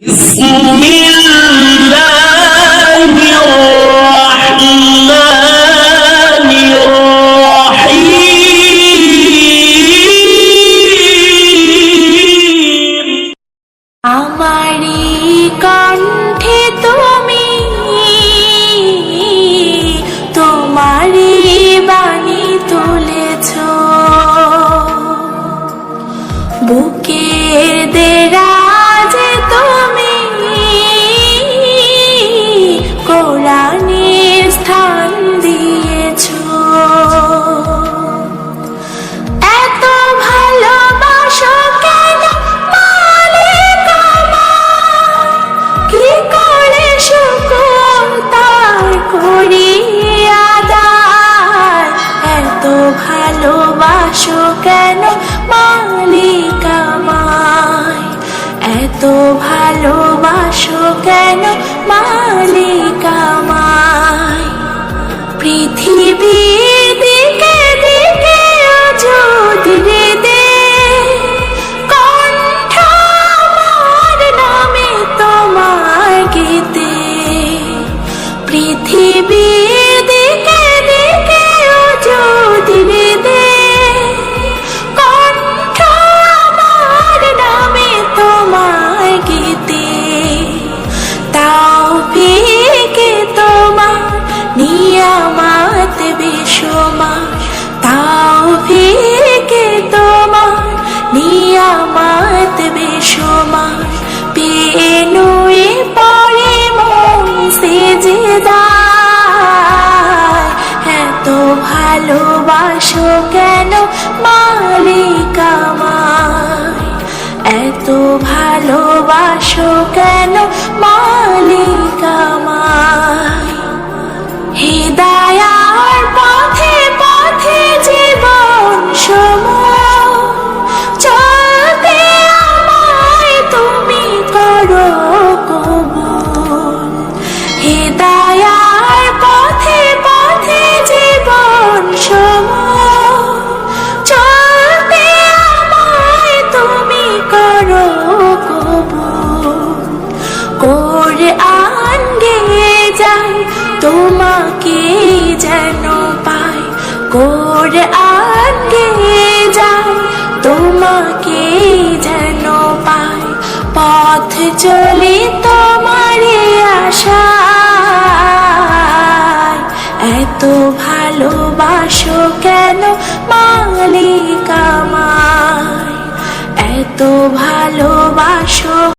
بسم الله الرحمن الرحيم আমারি কণ্ঠে তুমি তোমারি বাণী তুলেছ, বুকের দেরাজে তুমি কোরআনের স্থান দিয়েছ। এত ভালোবাসো কেন মালিক আমার, কি করে শুকর তার করি আদার। এত ভালোবাসো কেন মালিক আমায়, এত ভালোবাসো কেন মালিক আমায়। পৃথিবীর দিকে দিকে যদি দে কণ্ঠ আমার নামে তোমার গীতে। পৃথিবীর দিকে দিকে যদি দে কণ্ঠ আমার নামে তোমার গীতে। তাওফীকে তোমার নিয়ামত বেশুমার, তাওফীকে তোমার নিয়ামত বেশুমার। পেয়ে নুয়ে পড়ে মন সিজদায়, এত ভালোবাসো কেন মালিক আমায়, এত ভালোবাসো কেন মালিক আমায়। হিদায়ার পথে পথে জীবন সমূহ চলতে আমায় তুমি করো কবুল। হিদায়ার পথে পথে জীবন সমূহ চলতে আমায় তুমি করো কবুল। কোরআন গেয়ে যাই তোমাকে যেন পাই, কোরআন গেয়ে যাই তোমাকে যেন পাই। পথ চলি তোমারে আশায়, এত ভালোবাসো কেন মালিক আমায়, এত ভালোবাসো।